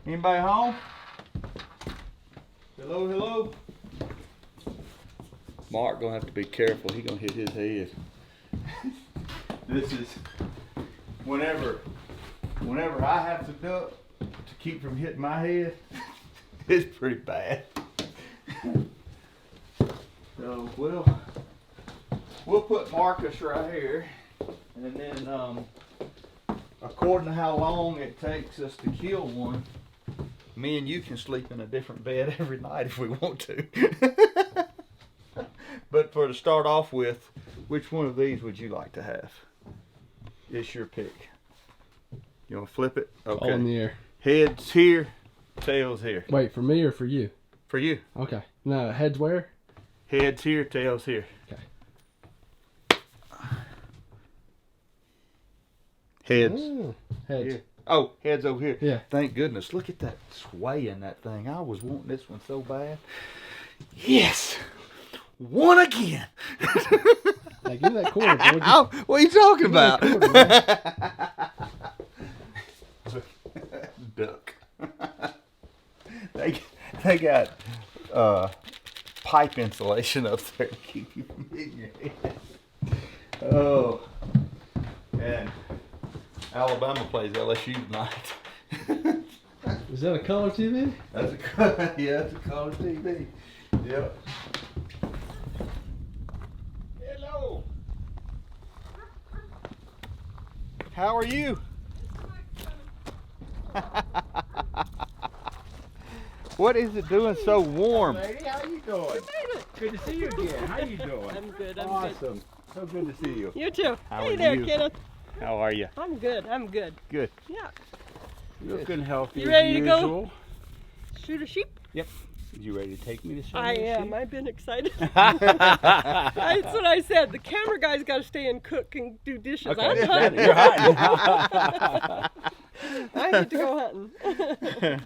Anybody home? Hello, hello. Mark gonna have to be careful. He gonna hit his head. This is whenever I have to duck to keep from hitting my head. It's pretty bad. So we'll put Marcus right here, and then according to how long it takes us to kill one, me and you can sleep in a different bed every night if we want to. But to start off with, which one of these would you like to have? It's your pick. You want to flip it? Okay. All in the air. Heads here, tails here. Wait, for me or for you? For you. Okay. No, heads where? Heads here, tails here. Okay. Heads. Ooh, heads. Here. Oh, heads over here. Yeah. Thank goodness. Look at that sway in that thing. I was wanting this one so bad. Yes! Won again! Hey, give me that quarter, boy. Oh, what are you talking about? Duck. They got pipe insulation up there to keep you from hitting your head. Oh, and Alabama plays LSU tonight. Is that a color TV? That's that's a color TV. Yep. Hello. How are you? What is it doing so warm? Lady, how you doing? You made it. Good to see you again. How you doing? I'm good. I'm Awesome. So good to see you. good. You too. How hey are there, you? Kenneth. How are you? I'm good. I'm good. Good. Yeah. Looking healthy You ready as to go? usual. Shoot a sheep? Yep. You ready to take me to shoot I a am. sheep? I've been excited. That's what I said. The camera guy's got to stay and cook and do dishes. Okay. I'm hunting. You're hiding. I need to go hunting.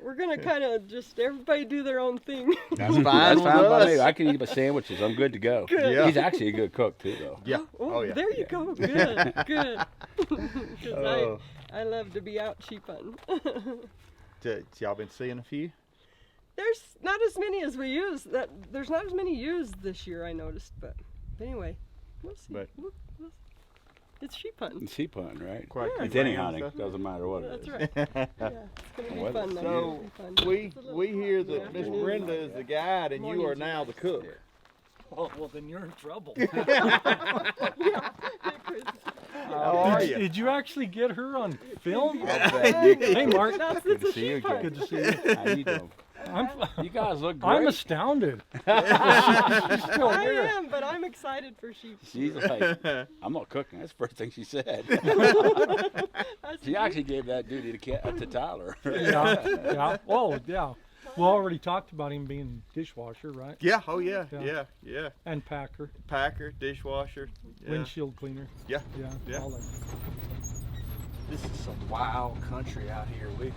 We're gonna kind of just everybody do their own thing. That's fine. That's with fine by us. me. I can eat my sandwiches. I'm good to go. Good. Yeah. He's actually a good cook too, though. Yeah. Oh, yeah. there you go. Good. Good. 'Cause Oh. I love to be out sheep hunting. Y'all been seeing a few? There's not as many as we use. There's not as many used this year, I noticed. But anyway, we'll see. But- It's sheep hunting. It's sheep hunting, right? Quite Yeah. It's any rams, hunting. stuff. Doesn't matter what it That's is. right. Yeah, it's gonna be Well, fun. though. So It's gonna be fun. we It's a little- we hear that Yeah. Miss Brenda is the guide and you are Mornings. now the cook. Oh, well, then you're in trouble. How are you? Did you actually get her on film? Hey, Hey, Mark. That's Good to it's a see you sheep again. hunt. Good to see you. How you doing? You guys look great. I'm astounded. She's still I here. am, but I'm excited for sheep. She's like, I'm not cooking. That's the first thing she said. That's She actually gave that duty to Tyler. Yeah, yeah. Oh, yeah. We already talked about him being dishwasher, right? Yeah. Oh yeah. Yeah. Yeah. And packer, Packer, dishwasher. Yeah. windshield cleaner. Yeah. Yeah, Yeah. all that. This is some wild country out here. We're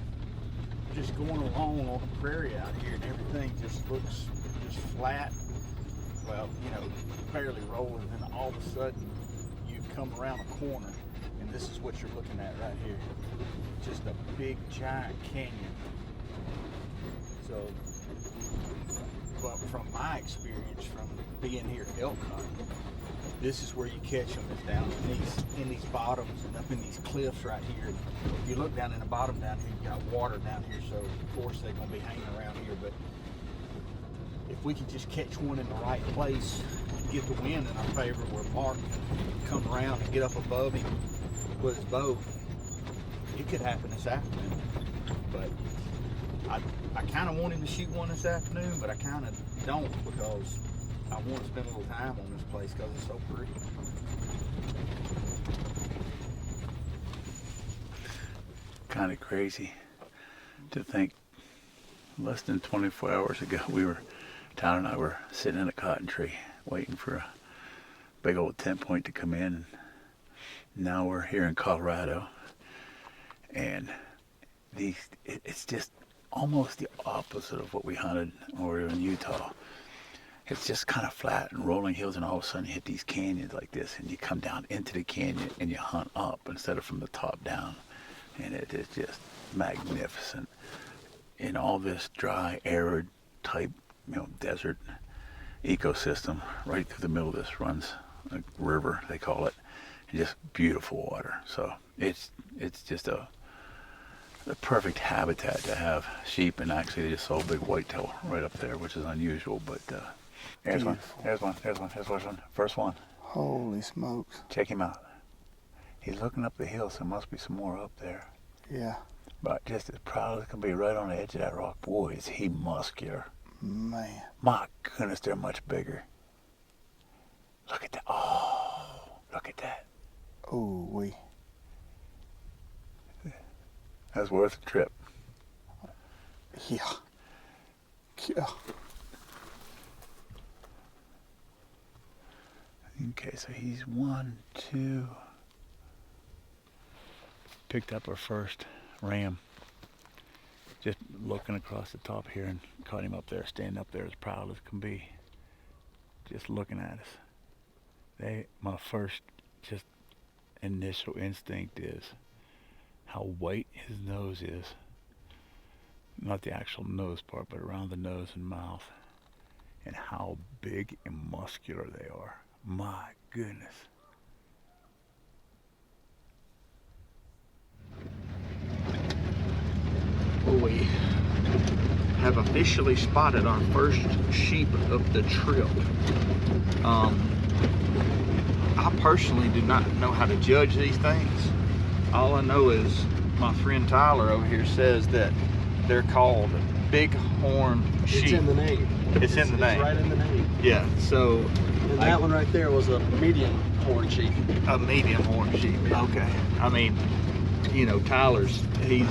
just going along on the prairie out here, and everything just looks just flat. Well, you know, barely rolling, and then all of a sudden you come around a corner, and this is what you're looking at right here. Just a big, giant canyon. So, but from my experience from being here elk hunting, this is where you catch them, is down in these bottoms and up in these cliffs right here. If you look down in the bottom down here, you got water down here, so of course they're gonna be hanging around here. But if we can just catch one in the right place, get the wind in our favor, where Mark can come around and get up above him with his bow, it could happen this afternoon. But I kind of want him to shoot one this afternoon, but I kind of don't, because I want to spend a little time on this place because it's so pretty. Kind of crazy to think less than 24 hours ago Tyler and I were sitting in a cotton tree waiting for a big old tent point to come in, and now we're here in Colorado, and it's just almost the opposite of what we hunted over in Utah. It's just kind of flat and rolling hills, and all of a sudden you hit these canyons like this, and you come down into the canyon and you hunt up instead of from the top down, and it is just magnificent. in all this dry, arid type, desert ecosystem. Right through the middle of this runs a river, they call it, and just beautiful water. So it's just the perfect habitat to have sheep, and actually they just saw a big whitetail right up there, which is unusual, but there's one. First one. Holy smokes. Check him out. He's looking up the hill, so there must be some more up there. Yeah. But just as proud as can be right on the edge of that rock. Boy, is he muscular. Man. My goodness, they're much bigger. Look at that. Oh, look at that. Oh, we. That's worth a trip. Yeah. Yeah. Okay, so he's 1, 2. Picked up our first ram. Just looking across the top here and caught him up there, standing up there as proud as can be. Just looking at us. My first just initial instinct is how white his nose is. Not the actual nose part, but around the nose and mouth. And how big and muscular they are. My goodness. We have officially spotted our first sheep of the trip. I personally do not know how to judge these things. All I know is my friend Tyler over here says that they're called bighorn sheep. It's in the name. It's in the name. It's right in the name. Yeah, so And that one right there was a medium horn sheep. a medium horn sheep. Okay. I mean, Tyler's, he's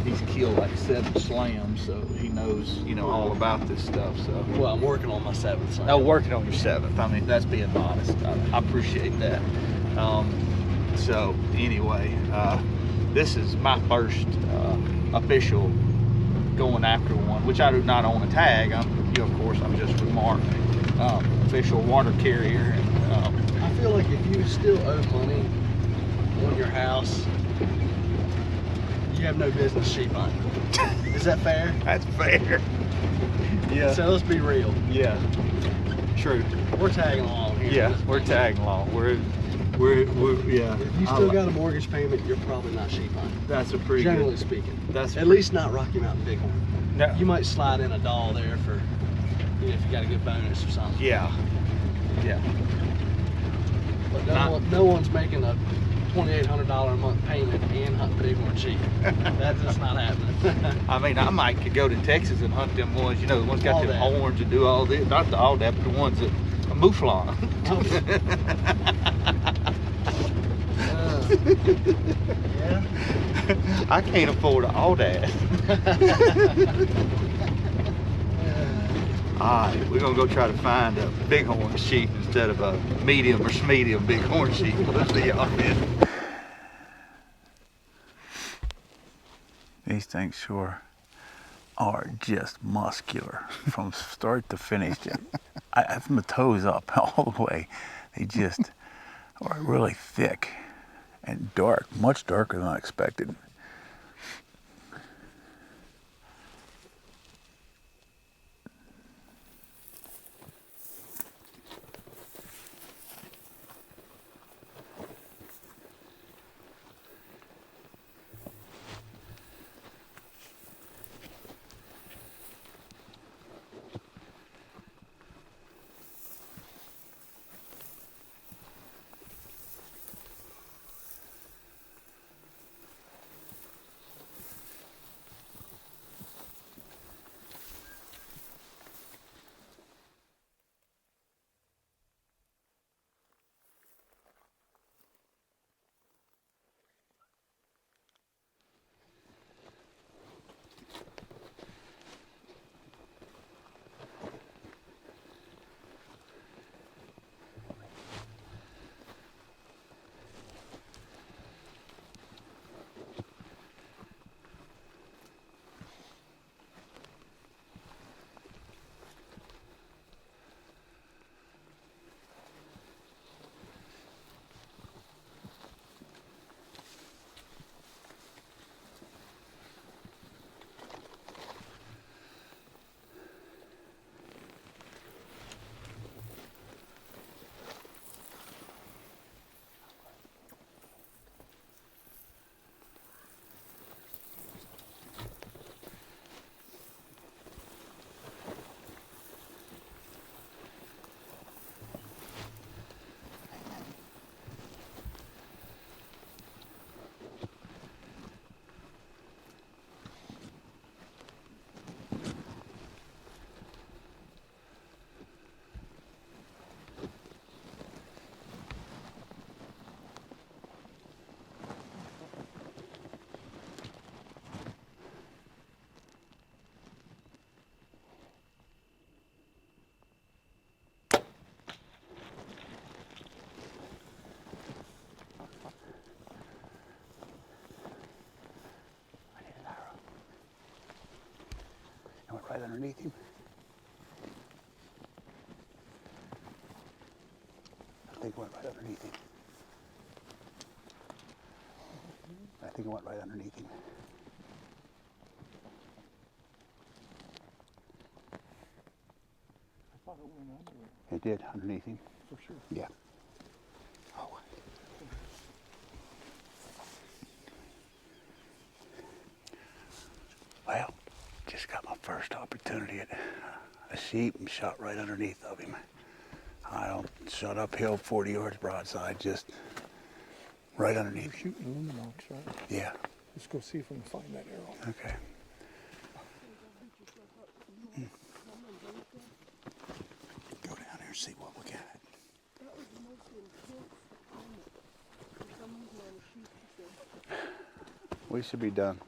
he's killed like 7 slams, so he knows, all about this stuff. So Well, I'm working on my 7th. So oh, working on your 7th. I mean, that's being honest. I appreciate that. So anyway, this is my first official going after one, which I do not own a tag. I'm just with Mark, official water carrier. And, I feel like if you still owe money on your house, you have no business sheep hunting. Is that fair? that's fair. Yeah. So let's be real. Yeah. True. We're tagging along here. Yeah, we're tagging along. We're yeah. If you still got a mortgage payment, you're probably not sheep hunting. That's a pretty Generally good. speaking. That's At least not Rocky Mountain Bighorn. No. You might slide in a doll there for, if you got a good bonus or something. Yeah. Yeah. But no one's making a $2,800 a month payment and hunt bighorn sheep. That's just not happening. I mean, I might could go to Texas and hunt them ones. The ones got All them that. horns and do all this. Not all that, but the ones that mouflon. Yeah. I can't afford all that. Alright, we're gonna go try to find a bighorn sheep instead of a medium or smedium bighorn sheep. We'll see y'all then. These things sure are just muscular from start to finish. From the toes up all the way. They just are really thick and dark, much darker than I expected. underneath him. I think it went right underneath him. I think it went right underneath him. I thought it went under it, It did, underneath him. for sure. Yeah. Oh. Well, just got my first opportunity at a sheep and shot right underneath of him. I don't shot uphill 40 yards broadside, just right underneath. You're shooting luminox, right? Yeah. Let's go see if we can find that arrow. Okay. Go down there and see what we got. That was the most intense moment. For some reason on the sheep, he said. We should be done.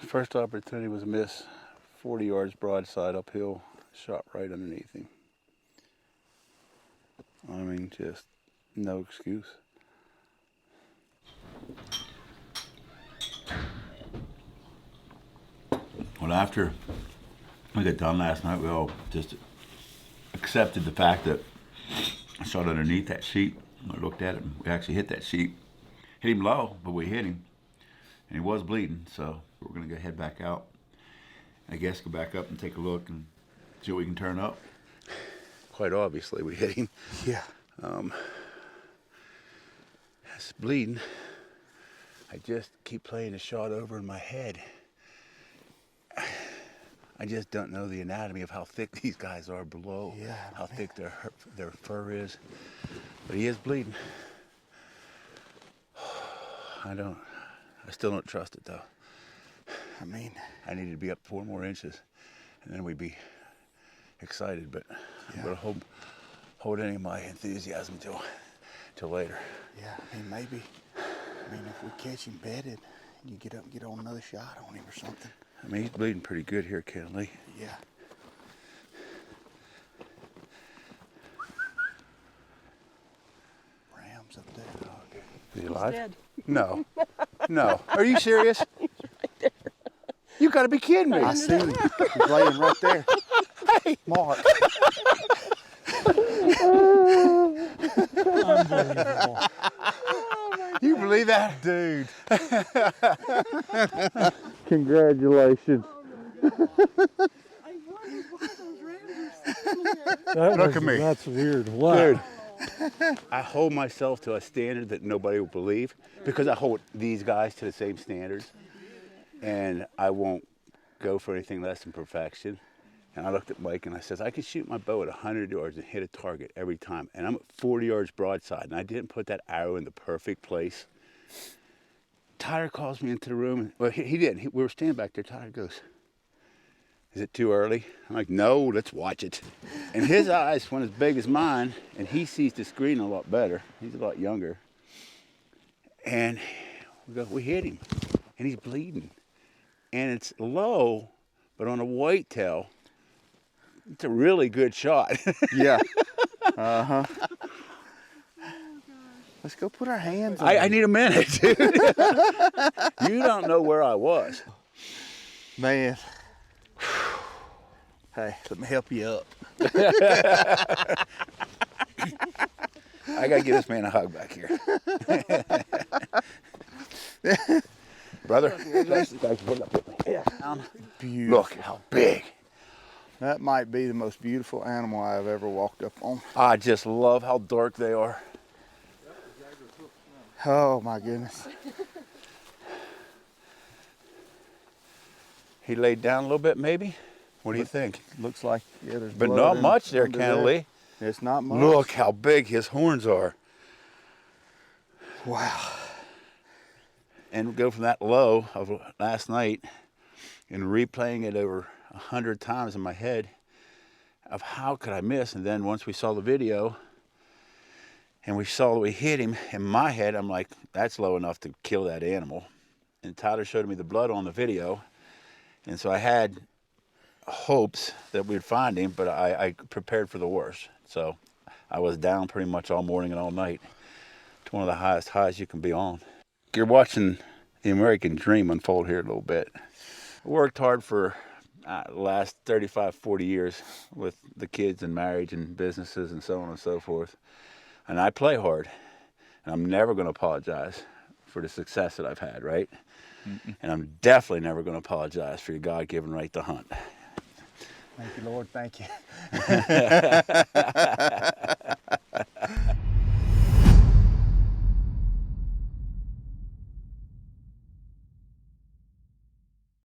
First opportunity was a miss. 40 yards broadside uphill, shot right underneath him. I mean, just no excuse. Well, after we got done last night, we all just accepted the fact that I shot underneath that sheep. I looked at him. We actually hit that sheep. Hit him low, but we hit him. And he was bleeding, so we're going to go head back out. I guess go back up and take a look and see what we can turn up. Quite obviously, we hit him. Yeah. It's bleeding. I just keep playing the shot over in my head. I just don't know the anatomy of how thick these guys are below, Yeah, how thick their fur is. But he is bleeding. I still don't trust it though. I mean, I needed to be up 4 more inches, and then we'd be excited. But I'm gonna hold any of my enthusiasm till later. yeah, I mean, maybe. I mean, if we catch him bedded, you get up and get on another shot on him or something. I mean, he's bleeding pretty good here, Kenley. Yeah. Ram's up there. Oh, okay. Is he alive? Dead. No. No. Are you serious? You gotta be kidding me. I see him. He's laying right there. Hey, Mark. Unbelievable. you believe that? Dude. Congratulations. I wondered why those rams are sitting here. Look at me. That's weird. Wow. Dude, I hold myself to a standard that nobody will believe because I hold these guys to the same standards, and I won't go for anything less than perfection. And I looked at Mike and I says, I could shoot my bow at 100 yards and hit a target every time, and I'm at 40 yards broadside, and I didn't put that arrow in the perfect place. Tyler calls me into the room. And, well, he didn't. We were standing back there. Tyler goes, is it too early? I'm like, no, let's watch it. And his eyes went as big as mine, and he sees the screen a lot better. He's a lot younger. And we hit him, and he's bleeding. And it's low, but on a whitetail, it's a really good shot. Yeah. Uh-huh. Let's go put our hands on I him. need a minute, dude. You don't know where I was. Man. Hey, let me help you up. I gotta give this man a hug back here. Brother, thanks for putting up with me. Yeah. Beautiful. Look how big. That might be the most beautiful animal I've ever walked up on. I just love how dark they are. Oh my goodness. He laid down a little bit, maybe? What do you think? Looks like, yeah, there's But blood not in- much there, under Kennelly. It's not much. Look how big his horns are. Wow. And go from that low of last night and replaying it over 100 times in my head of how could I miss. And then once we saw the video and we saw that we hit him, in my head I'm like, that's low enough to kill that animal. And Tyler showed me the blood on the video, and so I had hopes that we'd find him, but I prepared for the worst. So I was down pretty much all morning and all night. It's one of the highest highs you can be on. You're watching the American dream unfold here a little bit. Worked hard for the last 35, 40 years with the kids and marriage and businesses and so on and so forth. And I play hard. And I'm never going to apologize for the success that I've had, right? And I'm definitely never going to apologize for your God-given right to hunt. Thank you, Lord. Thank you.